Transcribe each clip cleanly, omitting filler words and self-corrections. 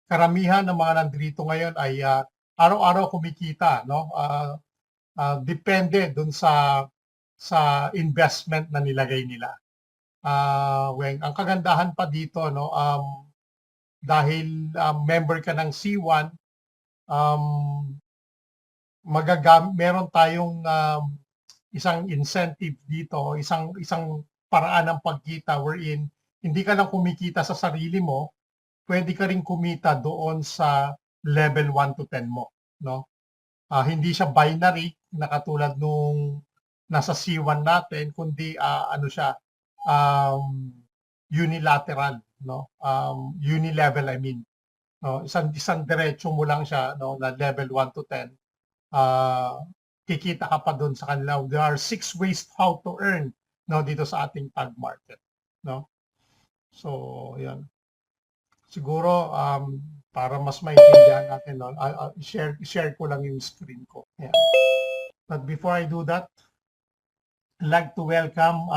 karamihan ng mga nandito ngayon ay araw-araw kumikita, no? Depende dun sa investment na nilagay nila. Ang kagandahan pa dito, no, dahil member ka ng C1, um, meron tayong isang incentive dito, isang paraan ng pagkita wherein hindi ka lang kumikita sa sarili mo, pwede ka rin kumita doon sa level 1 to 10 mo, no? Hindi siya binary na katulad nung nasa C1 natin, kundi ano siya, unilateral, no? Unilevel, I mean. No, isang diretso mo lang siya, no, na level 1 to 10. Kikita ka pa doon sa kanila. There are 6 ways how to earn, no, dito sa ating tag market, no? So, yan. Siguro para mas maintindihan natin, no, share ko lang yung screen ko. Yan. But before I do that, I'd like to welcome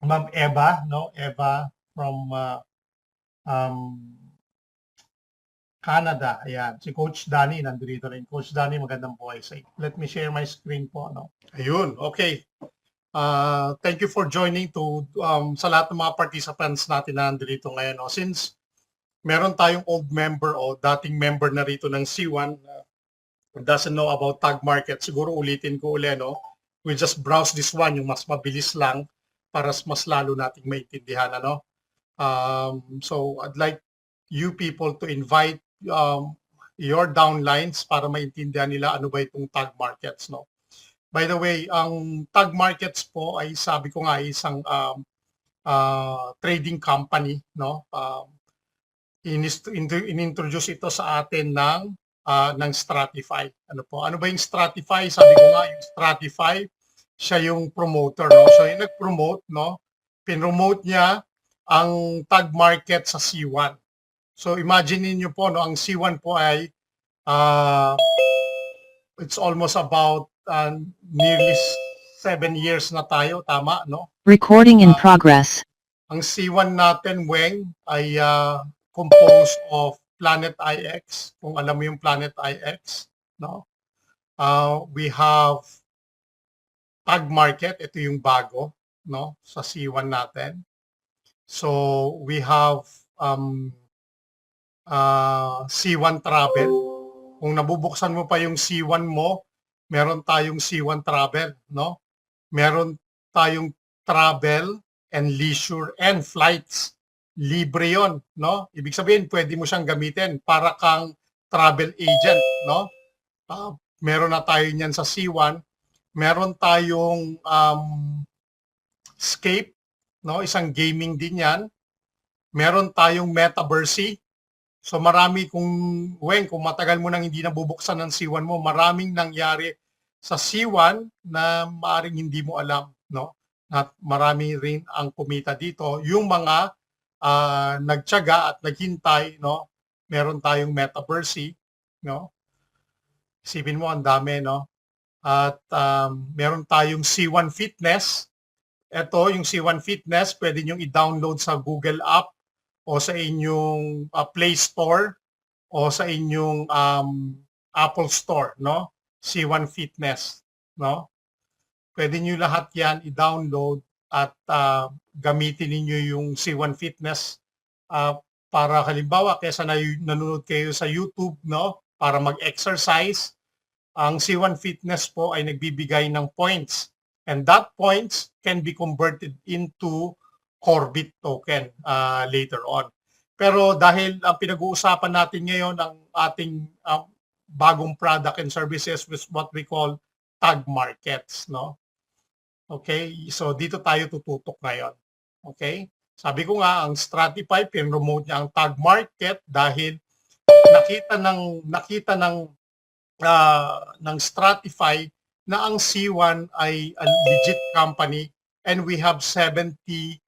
Ma'am Eva, no? Eva from Canada. Ayan. Si Coach Danny nandito rin. Coach Danny, magandang buhay sa iyo. Let me share my screen po, no? Ayun, okay. Thank you for joining to sa lahat ng mga participants natin na nandito ngayon, no? Since meron tayong old member o dating member na rito ng C1 doesn't know about tag market, siguro ulitin ko ulit, no? We just browse this one, yung mas mabilis lang para mas lalo nating maintindihan, ano? So I'd like you people to invite your downlines para maintindihan nila ano ba itong tag markets, no? By the way, ang tag markets po ay sabi ko nga isang trading company, no? Inintroduce ito sa atin ng Stratify. Ano po? Ano ba yung Stratify? Sabi ko nga yung Stratify, siya yung promoter, no? So yung nag-promote, no? Pinromote niya ang tag market sa C1. So imagine niyo po, no, ang C1 po ay it's almost about nearly 7 years na tayo, tama, no? Recording in progress. Ang C1 natin, Weng, ay composed of Planet IX, kung alam mo yung Planet IX, no? We have tag market, ito yung bago, no, sa C1 natin. So we have C1 Travel. Kung nabubuksan mo pa yung C1 mo, meron tayong C1 Travel, no? Meron tayong travel and leisure and flights. Libre yon, no? Ibig sabihin, pwede mo siyang gamitin para kang travel agent, no? Meron na tayo niyan sa C1. Meron tayong Scape, no? Isang gaming din yan. Meron tayong Metaverse. So marami kung matagal mo nang hindi nabubuksan ng C1 mo, maraming nangyari sa C1 na maaring hindi mo alam, no? At marami rin ang kumita dito. Yung mga nagtiyaga at naghintay, no? Meron tayong Metaverse, no? Isipin mo ang dami, no? At meron tayong C1 Fitness. Ito, yung C1 Fitness, pwede nyo i-download sa Google App o sa inyong Play Store o sa inyong Apple Store, no? C1 Fitness, no? Pwede niyo lahat 'yan i-download at gamitin niyo yung C1 Fitness para halimbawa kaysa nanonood kayo sa YouTube, no? Para mag-exercise, ang C1 Fitness po ay nagbibigay ng points. And that points can be converted into Corbit token later on. Pero dahil ang pinag-uusapan natin ngayon ang ating bagong product and services with what we call tag markets, no? Okay? So dito tayo tututok ngayon. Okay? Sabi ko nga ang Stratify pinromote niya ang tag market dahil nakita ng Stratify na ang C1 ay a legit company and we have 70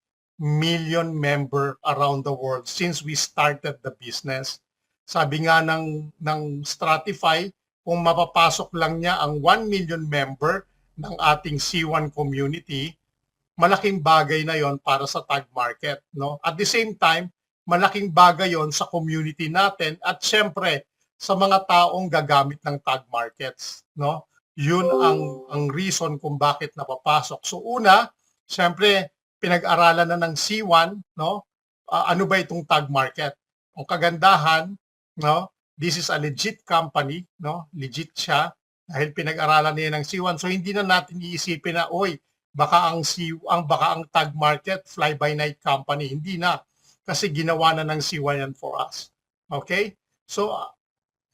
million member around the world since we started the business. Sabi nga ng Stratify, kung mapapasok lang niya ang 1 million member ng ating C1 community, malaking bagay na yon para sa tag market, no? At the same time, malaking bagay yon sa community natin at syempre sa mga taong gagamit ng tag markets, no? Yun ang reason kung bakit napapasok. So una, syempre pinag-aralan na ng C1, no? Ano ba itong tag market? Ang kagandahan, no? This is a legit company, no? Legit siya dahil pinag-aralan niya ng C1. So hindi na natin iisipin na, oy, baka ang tag market fly by night company. Hindi na kasi ginawa na ng C1 yan for us. Okay? So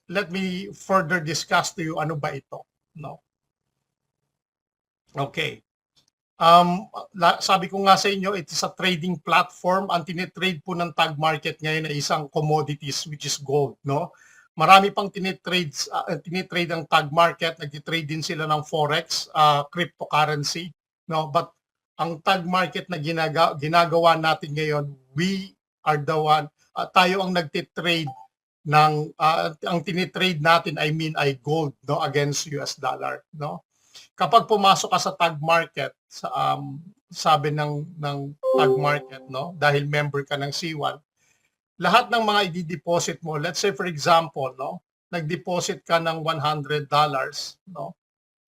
let me further discuss to you ano ba ito, no? Okay. Sabi ko nga sa inyo, it is a trading platform. Ang tinitrade po ng tag market ngayon ay isang commodities which is gold, no? Marami pang tinitrade ang tag market, nagtitrade din sila ng forex, cryptocurrency, no? But ang tag market na ginagawa natin ngayon, we are the one, tayo ang nagtitrade ng ang tinitrade natin ay gold, no, against US dollar, no? Kapag pumasok ka sa tag market, sabi ng tag market, no, dahil member ka ng C1, lahat ng mga i-deposit mo, let's say for example, no, nag-deposit ka ng $100, no,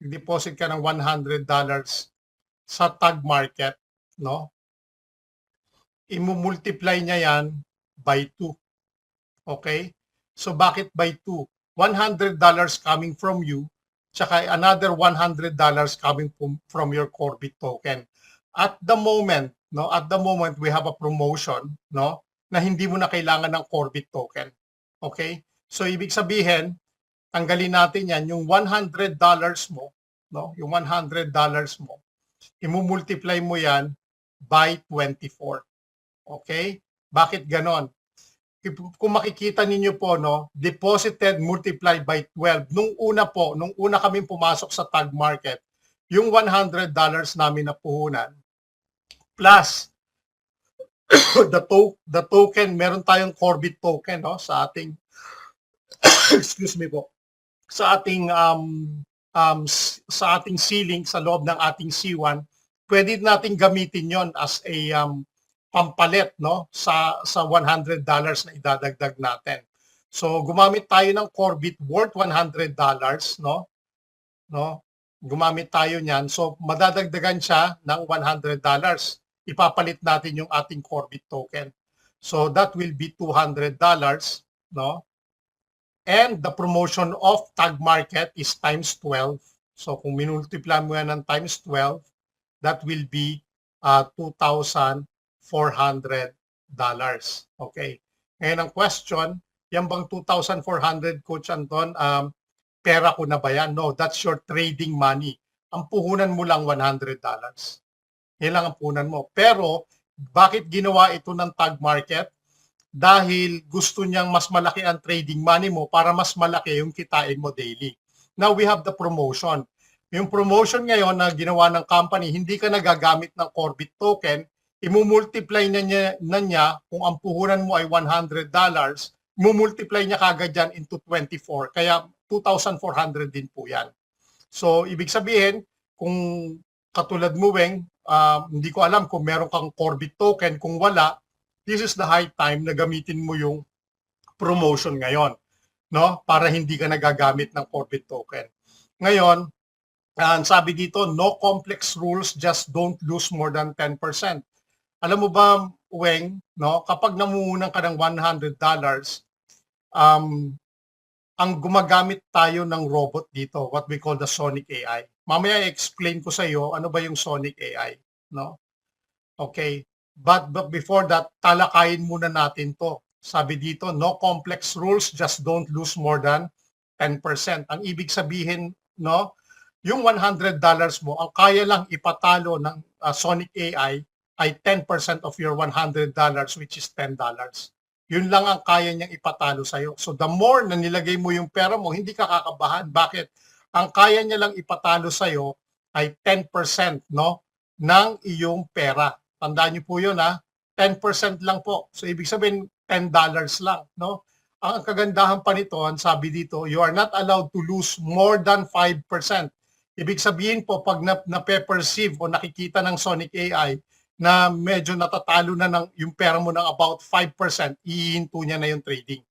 nag-deposit ka ng $100 sa tag market, no, i-multiply niya yan by 2. Okay? So bakit by 2? $100 coming from you, tsaka another $100 coming from your Corbit token. At the moment, no, we have a promotion, no, na hindi mo na kailangan ng Corbit token. Okay? So ibig sabihin, tanggalin natin yan, yung $100 mo, no, yung $100 mo, i-multiply mo yan by 24. Okay? Bakit ganon? Kung makikita ninyo po, no, deposited multiplied by 12. Nung una kaming pumasok sa tag market, yung $100 namin na puhunan, plus the token, meron tayong Corbit token, no, sa ating excuse me po, sa ating ceiling sa loob ng ating C1, pwede nating gamitin yon as a pampalit, no, sa $100 na idadagdag natin. So gumamit tayo ng Corbit worth $100, no? Gumamit tayo niyan. So madadagdagan siya ng $100. Ipapalit natin yung ating Corbit token. So that will be $200, no? And the promotion of tag market is times 12. So kung minultiply mo yan ng times 12, that will be $2,400. Okay. Ngayon ang question, yan bang 2,400, Coach Anton, pera ko na ba yan? No, that's your trading money. Ang puhunan mo lang $100. Yan lang ang puhunan mo. Pero, bakit ginawa ito ng tag market? Dahil gusto niyang mas malaki ang trading money mo para mas malaki yung kitain mo daily. Now, we have the promotion. Yung promotion ngayon na ginawa ng company, hindi ka nagagamit ng Corbit token, imumultiply na niya kung ang puhunan mo ay $100, imumultiply niya kagad yan into 24. Kaya 2,400 din po yan. So, ibig sabihin, kung katulad mo, Weng, hindi ko alam kung meron kang Corbit token. Kung wala, this is the high time na gamitin mo yung promotion ngayon, no? Para hindi ka nagagamit ng Corbit token. Ngayon, sabi dito, no complex rules, just don't lose more than 10%. Alam mo ba, Weng, no, kapag namuhunan ka ng $100, ang gumagamit tayo ng robot dito, what we call the Sonic AI. Mamaya i-explain ko sa iyo ano ba yung Sonic AI, no? Okay. But before that, talakayin muna natin to. Sabi dito, no complex rules, just don't lose more than 10%. Ang ibig sabihin, no, yung $100 mo, ang kaya lang ipatalo ng Sonic AI ay 10% of your $100, which is $10. Yun lang ang kaya niyang ipatalo sa'yo. So the more na nilagay mo yung pera mo, hindi ka kakabahan. Bakit? Ang kaya niya lang ipatalo sa'yo ay 10%, no, ng iyong pera. Tandaan niyo po yun, ha? 10% lang po. So ibig sabihin, $10 lang, no? Ang kagandahan pa nito, ang sabi dito, you are not allowed to lose more than 5%. Ibig sabihin po, pag na-perceive o nakikita ng Sonic AI na medyo natatalo na ng yung pera mo ng about 5%, ihinto niya na yung trading.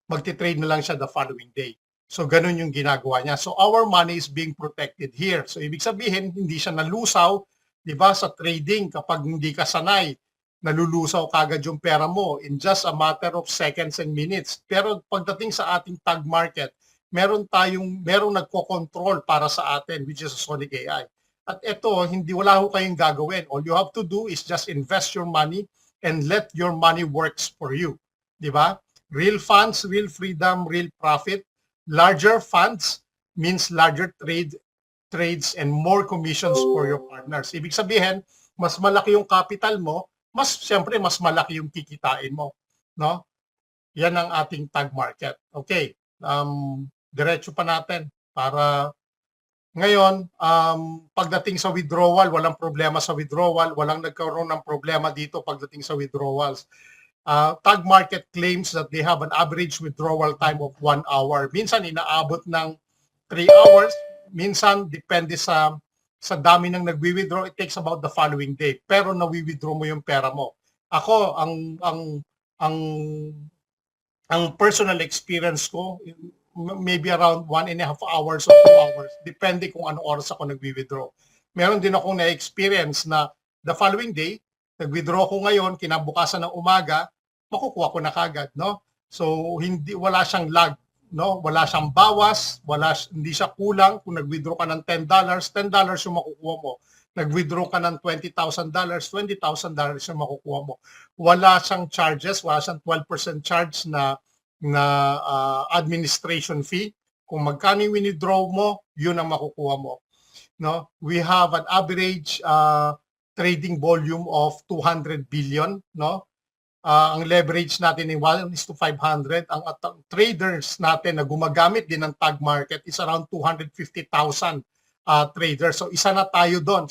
Magti-trade na lang siya the following day. So ganun yung ginagawa niya. So our money is being protected here. So ibig sabihin, hindi siya nalusaw, 'di ba, sa trading kapag hindi ka sanay. Nalulusaw kagad yung pera mo in just a matter of seconds and minutes. Pero pagdating sa ating tag market, merong nagko-control para sa atin, which is Sonic AI. At ito, wala ho kayong gagawin. All you have to do is just invest your money and let your money works for you. 'Di ba? Real funds, real freedom, real profit. Larger funds means larger trades and more commissions for your partners. Ibig sabihin, mas malaki yung capital mo, siyempre mas malaki yung kikitain mo, no? Yan ang ating tag market. Okay. Diretso pa natin para ngayon, pagdating sa withdrawal, walang problema sa withdrawal, walang nagkaroon ng problema dito pagdating sa withdrawals. Tag market claims that they have an average withdrawal time of 1 hour. Minsan inaabot ng 3 hours, minsan depende sa dami ng nagwi-withdraw, it takes about the following day. Pero nawi-withdraw mo yung pera mo. Ako, ang personal experience ko, maybe around 1.5 hours or 2 hours, depende kung ano oras ako nagwi-withdraw. Meron din akong na-experience na the following day, nag-withdraw ko ngayon, kinabukasan ng umaga, makukuha ko na kagad, no? So wala siyang lag, no? Wala siyang bawas, hindi siya kulang. Kung nag-withdraw ka ng $10, $10 yung makukuha mo. Nag-withdraw ka ng $20,000, $20,000 yung makukuha mo. Wala siyang charges, wala siyang 12% charge na administration fee. Kung magkano yung withdraw mo, yun ang makukuha mo. No? We have an average trading volume of 200 billion, no? Ang leverage natin ay 1:500. Ang traders natin na gumagamit din ng tag market is around 250,000 traders. So isa na tayo doon,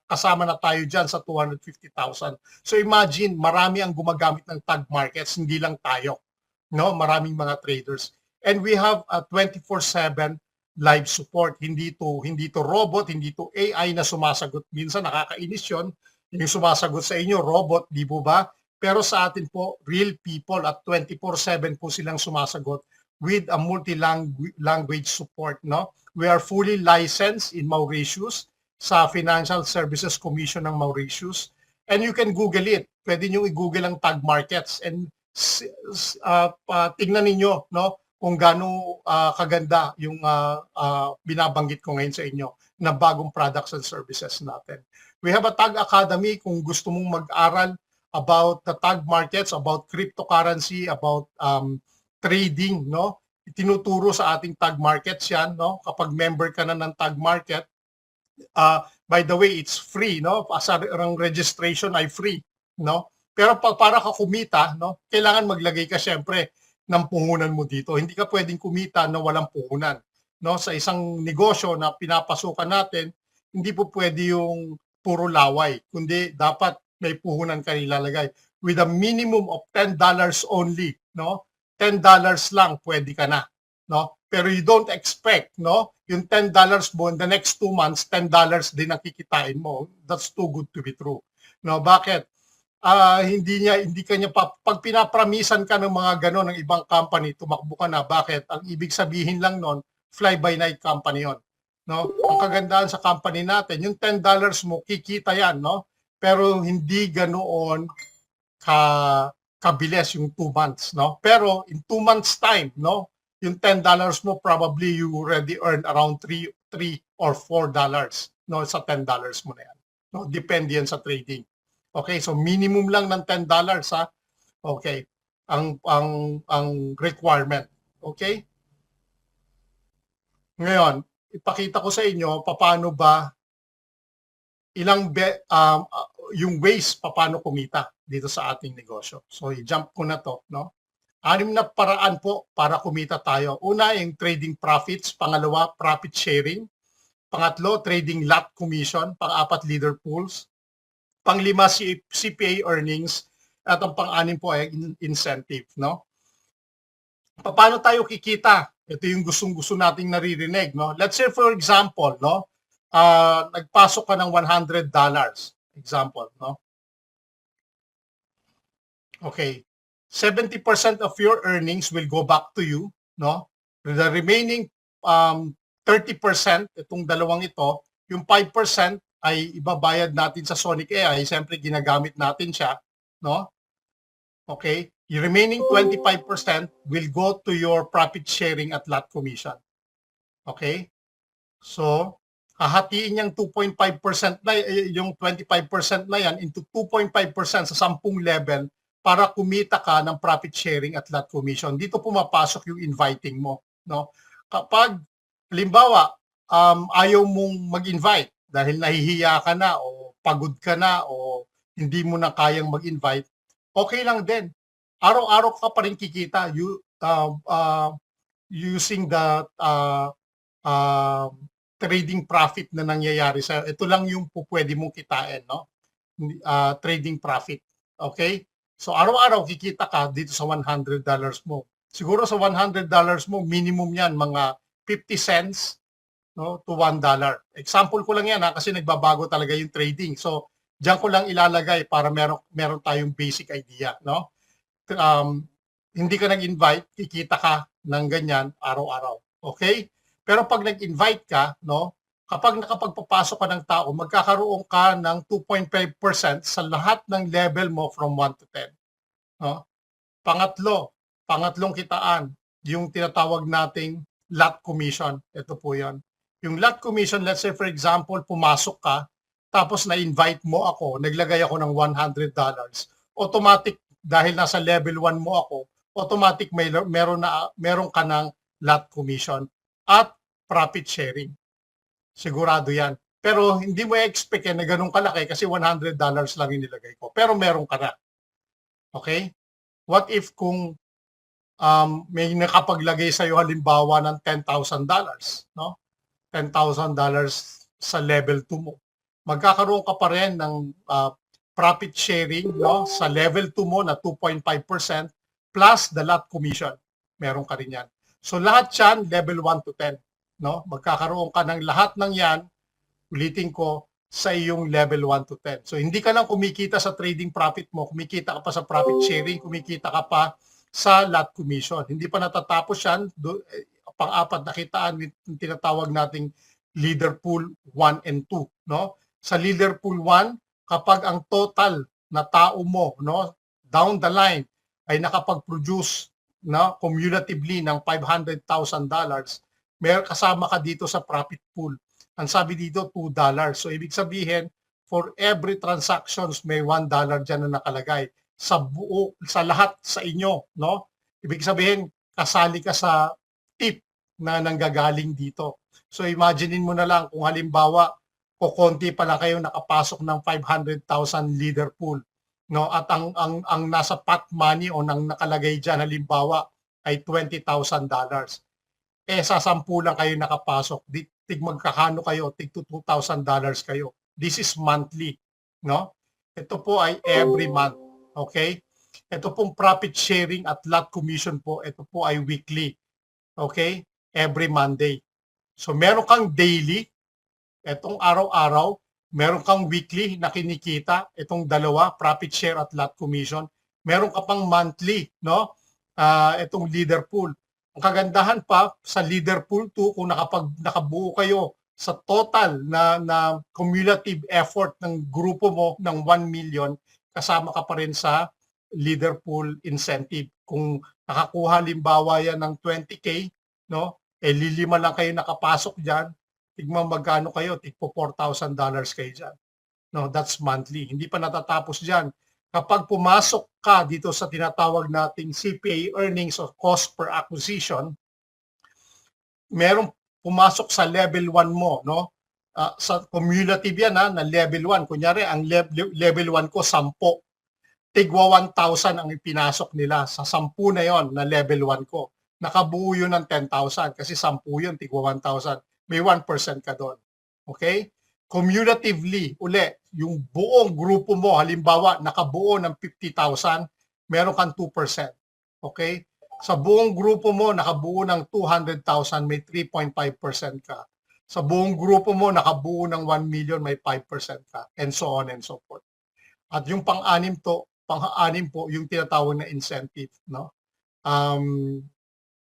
kasama na tayo dyan sa 250,000. So imagine, marami ang gumagamit ng tag markets, hindi lang tayo, no? Maraming mga traders. And we have a 24/7 live support. Hindi to robot, hindi to AI na sumasagot. Minsan nakakainis yun, yung sumasagot sa inyo, robot, di po ba? Pero sa atin po, real people at 24/7 po silang sumasagot with a multi-language support, no? We are fully licensed in Mauritius sa Financial Services Commission ng Mauritius. And you can Google it. Pwede nyo i-Google ang tag markets and tingnan ninyo, no? Kung gaano kaganda yung binabanggit ko ngayon sa inyo na bagong products and services natin. We have a Tag Academy kung gusto mong mag-aral about the tag markets, about cryptocurrency, about trading, no? Tinuturo sa ating tag markets yan, no? Kapag member ka na ng tag market, by the way, it's free, no? Ang registration ay free, no? Pero para ka kumita, no? Kailangan maglagay ka syempre ng puhunan mo dito. Hindi ka pwedeng kumita na walang puhunan, no? Sa isang negosyo na pinapasukan natin, hindi po pwede yung puro laway, kundi dapat may puhunan ka nilalagay with a minimum of $10 only, no? $10 lang pwede ka na, no? Pero you don't expect, no? Yung $10 mo in the next 2 months, $10 din ang kikitain mo. That's too good to be true. No, bakit? Hindi kanya pag pinapramisan ka ng mga gano'n ng ibang company, tumakbo ka na. Bakit? Ang ibig sabihin lang nun, fly-by-night company yon, no? Ang kagandahan sa company natin, yung $10 mo, kikita yan, no? Pero hindi ganoon kabilis yung 2 months, no? Pero in 2 months time, no? Yung $10 mo, probably you already earn around $3 or $4, no? Sa $10 mo na yan, no? Depende yan sa trading. Okay, so minimum lang ng $10, ha? Okay, ang requirement. Okay? Ngayon, ipakita ko sa inyo paano ba yung ways paano kumita dito sa ating negosyo. So i-jump ko na to, no? 6 na paraan po para kumita tayo. Una, yung trading profits. Pangalawa, profit sharing. Pangatlo, trading lot commission. Pang-apat, leader pools. Pang-lima, CPA earnings. At ang pang-anim po ay incentive, no? Paano tayo kikita? Ito yung gustong-gusto nating naririnig, no? Let's say for example, no? Nagpasok ka ng $100. example, no? Okay. 70% of your earnings will go back to you, no? The remaining 30%, itong dalawang ito, yung 5% ay ibabayad natin sa Sonic AI. Siyempre, ginagamit natin siya, no? Okay? Yung remaining 25% will go to your profit sharing at lot commission. Okay? So, hahatiin niyang 2.5% na yung 25% na yan into 2.5% sa 10 level para kumita ka ng profit sharing at lot commission. Dito pumapasok yung inviting mo, no? Kapag halimbawa ayaw mong mag-invite dahil nahihiya ka na o pagod ka na o hindi mo na kayang mag-invite, okay lang din. Araw-araw ka pa rin kikita using the trading profit na nangyayari sa ito lang yung pwede mong kitain, no? Trading profit. Okay? So araw-araw kikita ka dito sa $100 mo. Siguro sa $100 mo, minimum yan mga 50 cents, no, to $1. Example ko lang yan kasi nagbabago talaga yung trading. So diyan ko lang ilalagay para meron tayong basic idea, no? Hindi ka nag-invite, kikita ka ng ganyan araw-araw. Okay? Pero pag nag-invite ka, no, kapag nakapagpapasok ka ng tao, magkakaroon ka ng 2.5% sa lahat ng level mo from 1 to 10. No? Pangatlong kitaan, yung tinatawag nating lot commission. Ito po yan. Yung lot commission, let's say for example, pumasok ka, tapos na-invite mo ako, naglagay ako ng $100, automatic, dahil nasa level 1 mo ako, automatic meron ka ng lot commission at profit sharing. Sigurado yan. Pero hindi mo expect na ganun kalaki kasi $100 lang yung nilagay ko. Pero meron ka na. Okay? What if kung may nakapaglagay sa'yo halimbawa ng $10,000, no? $10,000 sa level 2 mo. Magkakaroon ka pa rin ng profit sharing, no, sa level 2 mo na 2.5% plus the lot commission. Meron ka rin yan. So lahat yan level 1 to 10. No? Magkakaroon ka ng lahat ng yan, ulitin ko, sa iyong level 1 to 10. So hindi ka lang kumikita sa trading profit mo, kumikita ka pa sa profit sharing, kumikita ka pa sa lot commission. Hindi pa natatapos yan, pang-apat na kitaan, yung tinatawag nating leader pool 1 and 2. No? Sa leader pool 1, kapag ang total na tao mo, no, down the line ay nakapag-produce, no, cumulatively ng $500,000, kasama ka dito sa profit pool. Ang sabi dito, $2. So, ibig sabihin, for every transactions, may $1 dyan na nakalagay. Sa lahat sa inyo, no? Ibig sabihin, kasali ka sa tip na nanggagaling dito. So, imaginein mo na lang kung halimbawa, konti pa lang kayo nakapasok ng 500,000 leader pool. No? At ang nasa pot money o nang nakalagay dyan, halimbawa, ay $20,000. Sa 10 lang kayo nakapasok, tig magkakano kayo, tig $2,000 kayo. This is monthly, no? Ito po ay every month, okay? Ito pong profit sharing at lot commission po, ito po ay weekly, okay? Every Monday. So meron kang daily, itong araw-araw, meron kang weekly na kinikita, itong dalawa, profit share at lot commission. Meron ka pang monthly, no? Itong leader pool. Ang kagandahan pa sa leader pool 2, kung nakabuo kayo sa total na cumulative effort ng grupo mo ng 1 million, kasama ka pa rin sa leader pool incentive. Kung nakakuha limbawa yan ng 20K, no? Lilima lang kayo nakapasok diyan, tigman magkano kayo, tigpo $4,000 kayo diyan. No, that's monthly. Hindi pa natatapos diyan. Kapag pumasok ka dito sa tinatawag nating CPA earnings or cost per acquisition, merong pumasok sa level 1 mo, no? Sa cumulative yan na level 1. Kunyari, ang level 1 ko 10. Tigwa 1,000 ang ipinasok nila sa 10 na yon na level 1 ko. Nakabuo yun ng 10,000 kasi 10 yun, tigwa 1,000. May 1% ka doon. Okay? Cumulatively, yung buong grupo mo, halimbawa, nakabuo ng 50,000, meron kang 2%. Okay? Sa buong grupo mo, nakabuo ng 200,000, may 3.5% ka. Sa buong grupo mo, nakabuo ng 1 million, may 5% ka, and so on and so forth. At yung pang-anim po, yung tinatawag na incentive, no?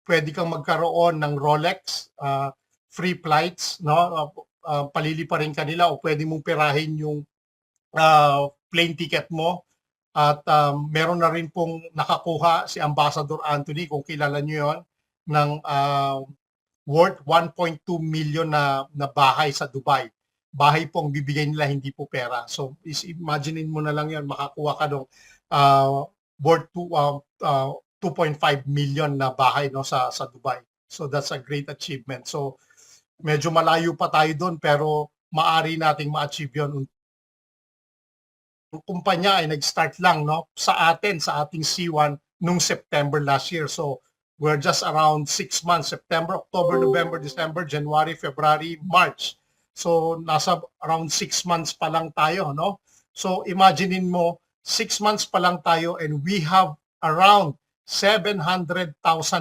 Pwede kang magkaroon ng Rolex, free flights, no? Paliliparin kanila o pwede mong pirahin yung plane ticket mo. At meron na rin pong nakakuha si Ambassador Anthony, kung kilala nyo yon, ng worth 1.2 million na bahay sa Dubai. Bahay pong bibigay nila, hindi po pera. So imaginein mo na lang yon, makakuha ka ng worth 2.5 million na bahay, no, sa Dubai. So that's a great achievement. So medyo malayo pa tayo doon, pero maari nating ma-achieve yon. Ang kumpanya ay nag-start lang, no, sa ating C1 nung September last year. So we're just around 6 months, September, October, November, December, January, February, March. So nasa around 6 months pa lang tayo, no? So imaginein mo, 6 months pa lang tayo and we have around 700,000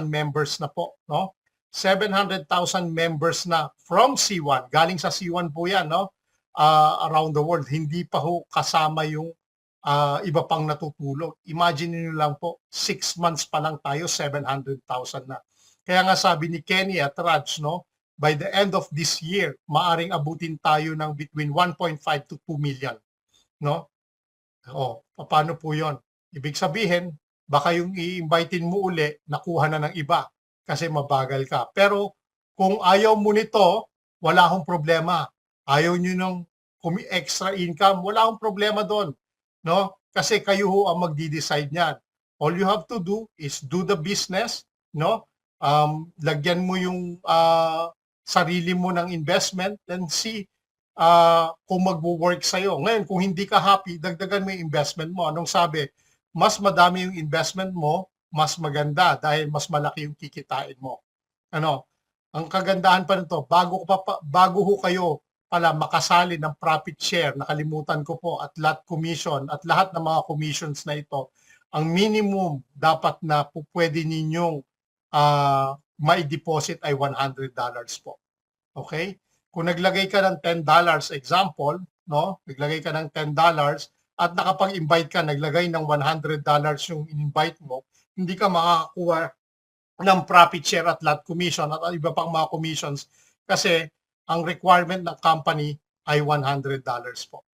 members na po, no? 700,000 members na from C1. Galing sa C1 po yan, no? Around the world. Hindi pa ho kasama yung iba pang natutulog. Imagine niyo lang po, 6 months pa lang tayo, 700,000 na. Kaya nga sabi ni Kenny at Raj, no, by the end of this year, maaring abutin tayo ng between 1.5 to 2 million. No? O, paano po yon? Ibig sabihin, baka yung i-invitein mo uli, nakuha na ng iba kasi mabagal ka. Pero kung ayaw mo nito, wala akong problema. Ayaw nyo ng extra income, wala akong problema doon. No? Kasi kayo ho ang magdi-decide niyan. All you have to do is do the business, no? Lagyan mo yung sarili mo ng investment and see kung magwo-work sa'yo. Ngayon, kung hindi ka happy, dagdagan mo yung investment mo. Anong sabi? Mas madami yung investment mo, mas maganda dahil mas malaki yung kikitain mo. Ano? Ang kagandahan pa nito, bago ho kayo pala makasali ng profit share, nakalimutan ko po, at lot commission, at lahat ng mga commissions na ito, ang minimum dapat na pwede ninyong mai-deposit ay $100 po. Okay? Kung naglagay ka ng $10, example, no? Naglagay ka ng $10 at nakapag-invite ka, naglagay ng $100 yung in-invite mo, hindi ka makakakuha ng profit share at lot commission at iba pang mga commissions kasi ang requirement ng company ay $100 po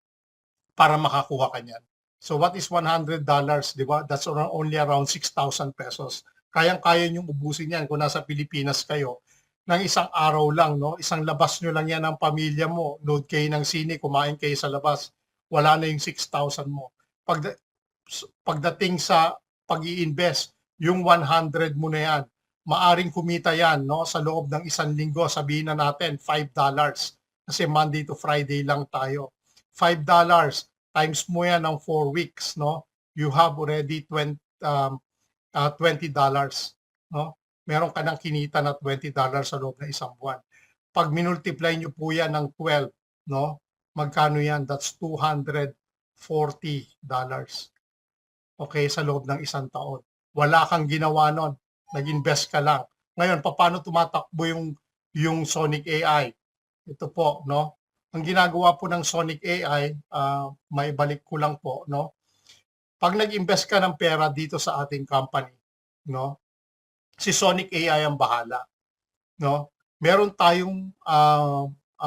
para makakuha ka niyan. So what is $100, di ba? That's only around 6,000 pesos. Kayang-kaya niyong ubusin yan kung nasa Pilipinas kayo ng isang araw lang, no? Isang labas nyo lang yan ng pamilya mo. Load kayo ng sine, kumain kayo sa labas. Wala na yung 6,000 mo. Pagdating sa pag-i-invest, yung 100 mo na yan, maaring kumita yan, no, sa loob ng isang linggo, sabihin na natin $5 kasi Monday to Friday lang tayo. $5 times mo yan ng 4 weeks, no, you have already $20, no? Meron ka ng kinita na $20 sa loob ng isang buwan. Pag minultiply nyo po yan ng 12, no, magkano yan? That's $240. Okay, sa loob ng isang taon. Wala kang ginawa nun. Nag-invest ka lang. Ngayon, paano tumatakbo yung Sonic AI? Ito po, no? Ang ginagawa po ng Sonic AI, may balik ko lang po, no? Pag nag-invest ka ng pera dito sa ating company, no? Si Sonic AI ang bahala, no? Meron tayong 3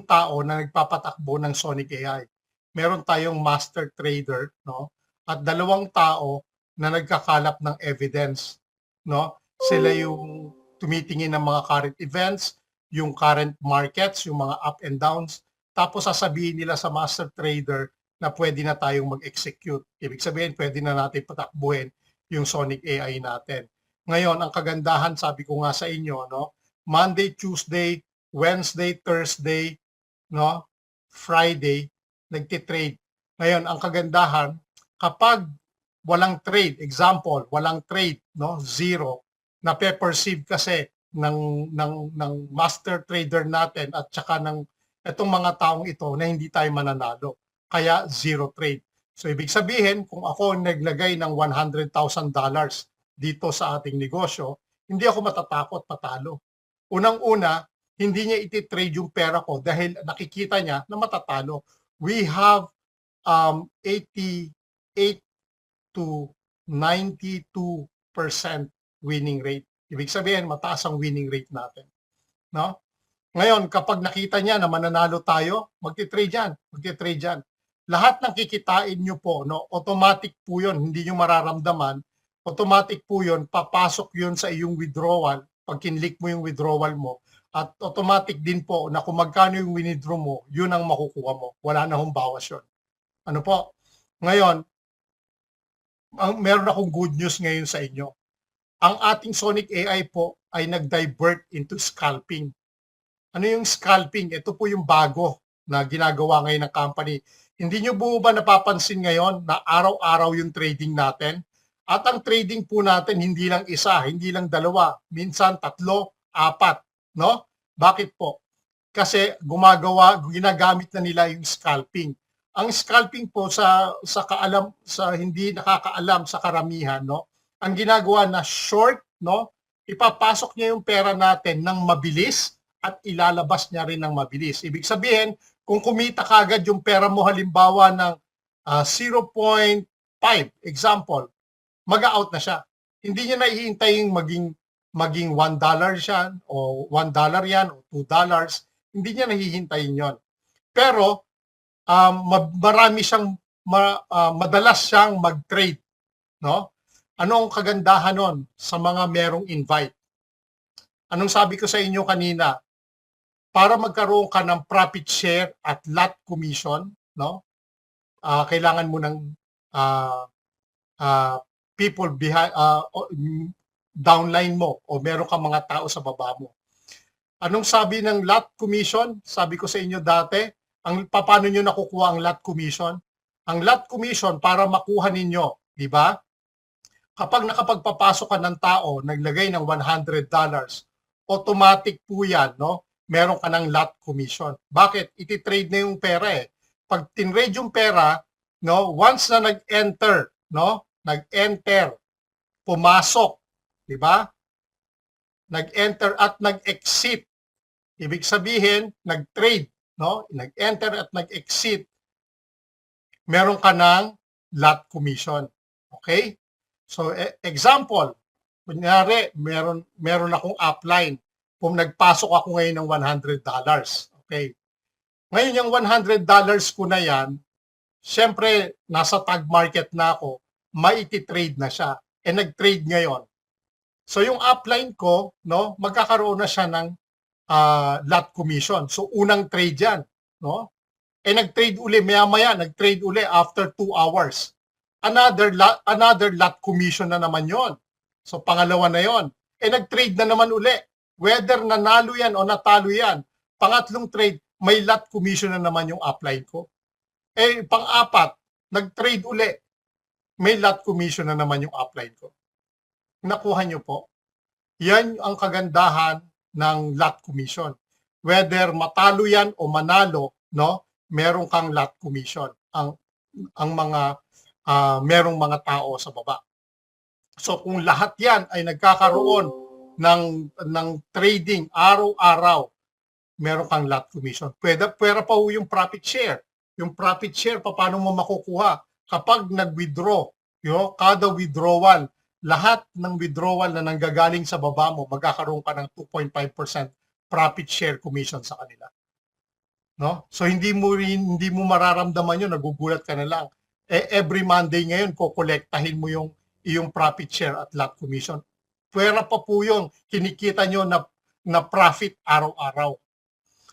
tao na nagpapatakbo ng Sonic AI. Meron tayong master trader, no? At 2 tao na nagkakalap ng evidence, no? Sila yung tumitingin ng mga current events, yung current markets, yung mga up and downs, tapos sasabihin nila sa master trader na pwede na tayong mag-execute. Ibig sabihin, pwede na natin patakbuhin yung Sonic AI natin. Ngayon, ang kagandahan, sabi ko nga sa inyo, no? Monday, Tuesday, Wednesday, Thursday, no? Friday, nagtitrade. Ngayon, ang kagandahan, kapag walang trade, example, walang trade, no, zero, na-perceive kasi ng master trader natin at saka ng itong mga taong ito na hindi tayo mananalo. Kaya zero trade. So ibig sabihin, kung ako naglagay ng $100,000 dito sa ating negosyo, hindi ako matatakot patalo. Unang-una, hindi niya ititrade yung pera ko dahil nakikita niya na matatalo. We have 88 to 92% winning rate. Ibig sabihin, mataas ang winning rate natin. No? Ngayon, kapag nakita niya na mananalo tayo, magti-trade yan, magti-trade yan. Lahat ng kikitain nyo po, no, automatic po yun, hindi nyo mararamdaman, automatic po yun, papasok yun sa iyong withdrawal, pag kinlik mo yung withdrawal mo, at automatic din po na kung magkano yung winidraw mo, yun ang makukuha mo. Wala na hong bawas yun. Ano po? Ngayon, meron akong good news ngayon sa inyo. Ang ating Sonic AI po ay nag-divert into scalping. Ano yung scalping? Ito po yung bago na ginagawa ngayon ng company. Hindi nyo po ba napapansin ngayon na araw-araw yung trading natin? At ang trading po natin hindi lang isa, hindi lang dalawa, minsan 3, 4, no? Bakit po? Kasi ginagamit na nila yung scalping. Ang scalping po sa hindi nakakaalam sa karamihan, no? Ang ginagawa na short, no? Ipapasok niya yung pera natin ng mabilis at ilalabas niya rin ng mabilis. Ibig sabihin, kung kumita kagad yung pera mo halimbawa ng 0.5, example, mag-out na siya. Hindi niya nahihintay yung maging $1 siya o $1 yan o $2. Hindi niya nahihintayin yon. Pero marami siyang madalas siyang mag-trade, no? Anong kagandahan nun sa mga merong invite? Anong sabi ko sa inyo kanina? Para magkaroon ka ng profit share at lot commission, no? Kailangan mo ng people behind downline mo o meron kang mga tao sa baba mo. Anong sabi ng lot commission? Sabi ko sa inyo dati, paano nyo nakukuha ang lot commission? Ang lot commission para makuha ninyo, di ba? Kapag nakapagpapasok ka ng tao, naglagay ng $100, automatic po yan, no? Meron ka ng lot commission. Bakit? Iti-trade na yung pera eh. Pag tinrade yung pera, no, once na nag-enter, no? Nag-enter, pumasok, di ba? Nag-enter at nag-exit. Ibig sabihin, nag-trade, no? Nag-enter at nag-exit. Meron ka ng lot commission. Okay? So, example, kunyari, meron akong upline. Kung nagpasok ako ngayon ng $100. Okay. Ngayon, yung $100 ko na yan, syempre, nasa tag market na ako, maiti-trade na siya. Nag-trade ngayon. So, yung upline ko, no, magkakaroon na siya ng lot commission. So, unang trade yan. No? Nag-trade uli, maya-maya, nag-trade uli after 2 hours. Another lot commission na naman yon. So pangalawa na yon. Nag-trade na naman uli. Whether nanalo yan o natalo yan, pangatlong trade, may lot commission na naman yung upline ko. Pang-apat, nag-trade uli. May lot commission na naman yung upline ko. Nakuha nyo po? Yan ang kagandahan ng lot commission. Whether matalo yan o manalo, no, meron kang lot commission. Ang mga merong mga tao sa baba. So kung lahat yan ay nagkakaroon ng trading araw-araw, meron kang lot commission. Pwera pa yung profit share. Yung profit share, paano mo makukuha? Kapag nag-withdraw, kada withdrawal, lahat ng withdrawal na nanggagaling sa baba mo, magkakaroon ka ng 2.5% profit share commission sa kanila. No? So hindi mo mararamdaman yun, nagugulat ka na lang. Every Monday ngayon, kokolektahin mo yung iyong profit share at lot commission. Pwera pa po yung kinikita nyo na profit araw-araw.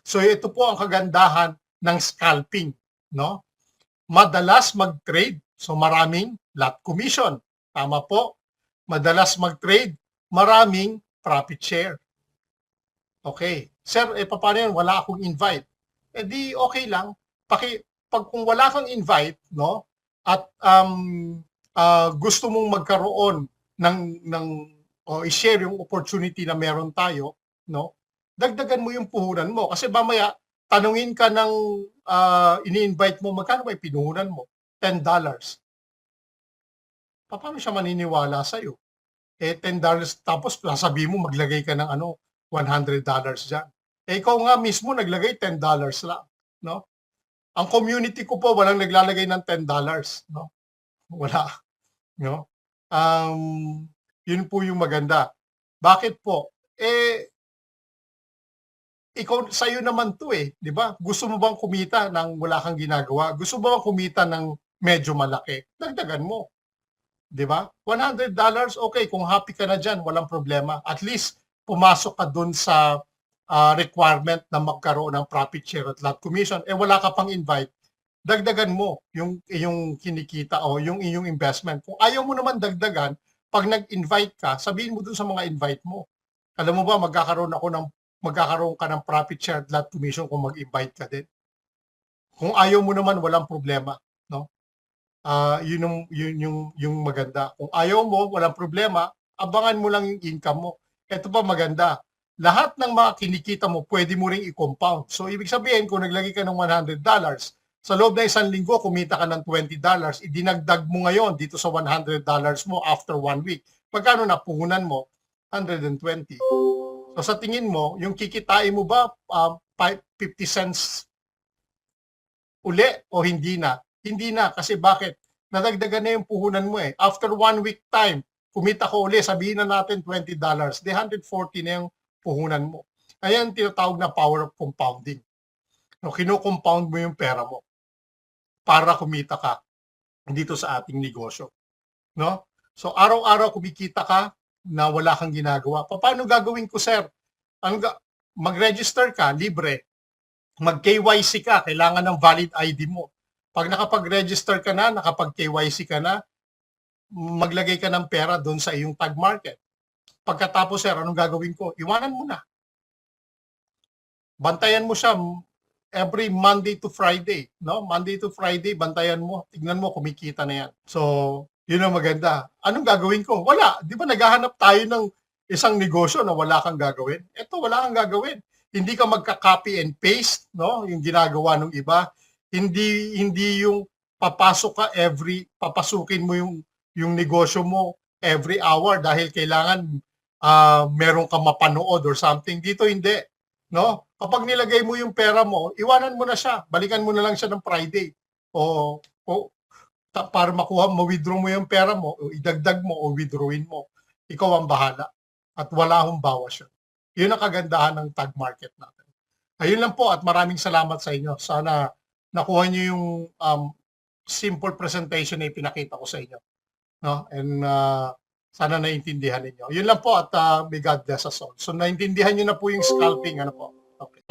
So ito po ang kagandahan ng scalping. No? Madalas mag-trade, so maraming lot commission. Tama po. Madalas mag-trade, maraming profit share. Okay. Sir, paano yan? Wala akong invite. Di okay lang. Pag kung wala kang invite, no? At gusto mong magkaroon i-share yung opportunity na meron tayo, no? Dagdagan mo yung puhunan mo kasi mamaya tanungin ka ng ini-invite mo, magkano ba pinuhunan mo? $10. Paano siya maniniwala sa iyo? $10 tapos sasabihin mo maglagay ka ng $100 diyan. ikaw nga mismo naglagay $10 lang, no? Ang community ko po walang naglalagay ng $10, no? Wala, no? Yun po yung maganda. Bakit po? Ikaw sa'yo naman 'to, 'di ba? Gusto mo bang kumita ng wala kang ginagawa? Gusto mo bang kumita ng medyo malaki? Dagdagan mo, 'di ba? $100, okay, kung happy ka na diyan, walang problema. At least pumasok ka dun sa requirement na magkaroon ng profit share at lot commission. Wala ka pang invite, dagdagan mo yung iyong kinikita o yung iyong investment. Kung ayaw mo naman dagdagan, 'pag nag-invite ka, sabihin mo dun sa mga invite mo, alam mo ba magkakaroon ka ng profit share at lot commission kung mag-invite ka din. Kung ayaw mo naman, walang problema, no? Yun yung maganda. Kung ayaw mo, walang problema, abangan mo lang yung income mo. Ito pa maganda. Lahat ng mga kinikita mo, pwede mo ring i-compound. So, ibig sabihin, kung naglagay ka ng $100, sa loob ng isang linggo, kumita ka ng $20, idinagdag mo ngayon dito sa $100 mo after 1 week. Pagkano na puhunan mo? 120. So sa tingin mo, yung kikitain mo ba 50 cents uli o hindi na? Hindi na kasi bakit? Nadagdagan na yung puhunan mo eh. After 1 week time, kumita ko uli, sabihin na natin $20, di 140 na yung puhunan mo. Ayan tinatawag na power of compounding. No, kino-compound mo yung pera mo para kumita ka dito sa ating negosyo. No? So araw-araw kumikita ka na wala kang ginagawa. Paano gagawin ko, sir? Mag-register ka, libre. Mag-KYC ka, kailangan ng valid ID mo. Pag nakapag-register ka na, nakapag-KYC ka na, maglagay ka ng pera doon sa iyong tag market. Pagkatapos, sir, anong gagawin ko? Iwanan mo na. Bantayan mo siya every Monday to Friday, no? Monday to Friday, bantayan mo. Tignan mo, kumikita na yan. So, yun ang maganda. Anong gagawin ko? Wala. Di ba naghahanap tayo ng isang negosyo na wala kang gagawin? Ito, wala kang gagawin. Hindi ka magka-copy and paste, no? Yung ginagawa ng iba. Hindi yung papasukin mo yung negosyo mo every hour dahil kailangan meron kang mapanood or something. Dito hindi, no? Kapag nilagay mo yung pera mo, iwanan mo na siya. Balikan mo na lang siya ng Friday. O para ma-withdraw mo yung pera mo, o idagdag mo o withdrawin mo. Ikaw ang bahala. At wala akong bawas yun. Yun ang kagandahan ng tag market natin. Ayun lang po at maraming salamat sa inyo. Sana nakuha niyo yung simple presentation na ipinakita ko sa inyo. No? And sana naintindihan ninyo. Yun lang po at may God bless us all. So naintindihan niyo na po yung scalping. Ano po? Okay.